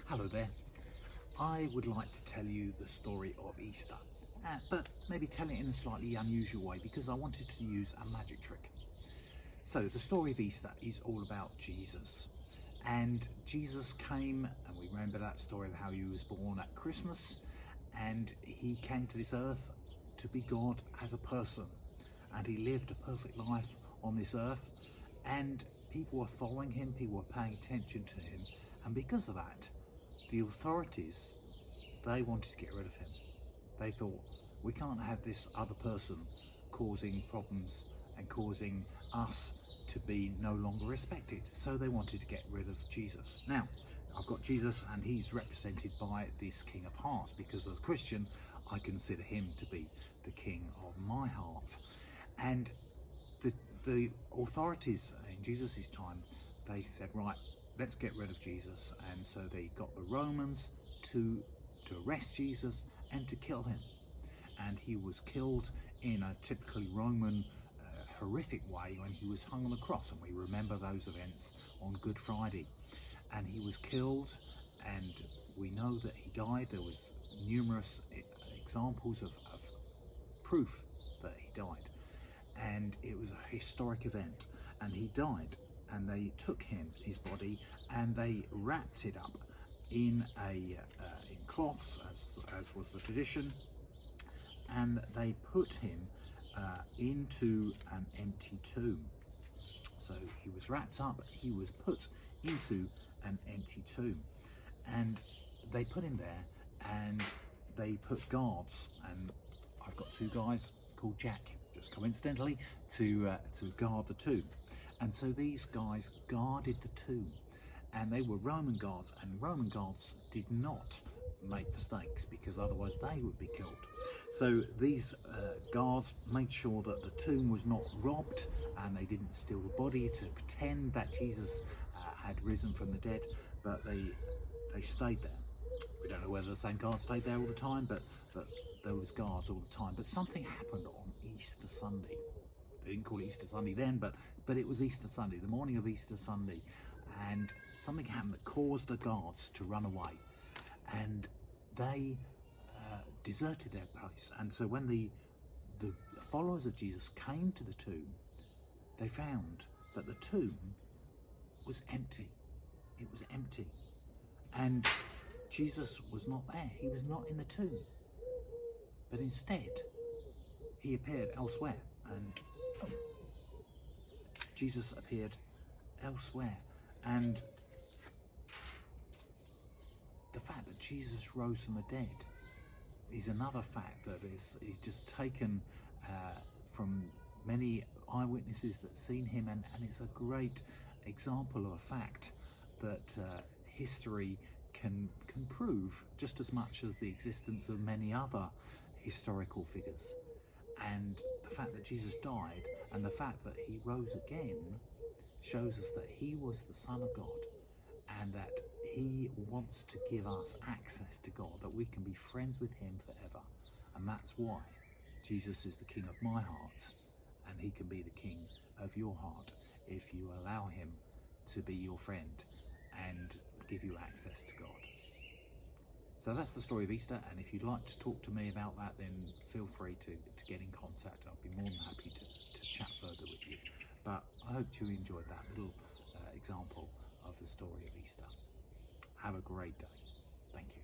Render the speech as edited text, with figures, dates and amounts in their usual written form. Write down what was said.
Hello there. I would like to tell you the story of Easter, but maybe tell it in a slightly unusual way because I wanted to use a magic trick. So the story of Easter is all about Jesus. And Jesus came, and we remember that story of how he was born at Christmas, and he came to this earth to be God as a person. And he lived a perfect life on this earth, and people were following him, people were paying attention to him, and because of that, the authorities, they wanted to get rid of him. They thought, we can't have this other person causing problems and causing us to be no longer respected. So they wanted to get rid of Jesus. Now, I've got Jesus and he's represented by this King of Hearts, because as a Christian, I consider him to be the King of my heart. And the authorities in Jesus' time, they said, right, let's get rid of Jesus. And so they got the Romans to arrest Jesus and to kill him. And he was killed in a typically Roman horrific way when he was hung on the cross, and we remember those events on Good Friday. And he was killed, and we know that he died. There was numerous examples of proof that he died, and it was a historic event. And he died, and they took his body, and they wrapped it up in in cloths, as was the tradition, and they put him into an empty tomb. So he was wrapped up, he was put into an empty tomb, and they put him there, and they put guards, and I've got two guys called Jack, just coincidentally, to guard the tomb. And so these guys guarded the tomb, and they were Roman guards, and Roman guards did not make mistakes because otherwise they would be killed. So these guards made sure that the tomb was not robbed, and they didn't steal the body to pretend that Jesus had risen from the dead, but they stayed there. We don't know whether the same guards stayed there all the time, but there was guards all the time. But something happened on Easter Sunday. They didn't call it Easter Sunday then, but it was Easter Sunday, the morning of Easter Sunday, and something happened that caused the guards to run away, and they deserted their place. And so when the followers of Jesus came to the tomb, they found that the tomb was empty. It was empty, and Jesus was not there. He was not in the tomb, but instead he appeared elsewhere, and Jesus appeared elsewhere. And the fact that Jesus rose from the dead is another fact that is just taken from many eyewitnesses that seen him, and it's a great example of a fact that history can prove just as much as the existence of many other historical figures. And the fact that Jesus died and the fact that he rose again shows us that he was the Son of God, and that he wants to give us access to God, that we can be friends with him forever. And that's why Jesus is the King of my heart, and he can be the King of your heart if you allow him to be your friend and give you access to God. So that's the story of Easter, and if you'd like to talk to me about that, then feel free to get in contact. I'll be more than happy to chat further with you. But I hope you enjoyed that little example of the story of Easter. Have a great day. Thank you.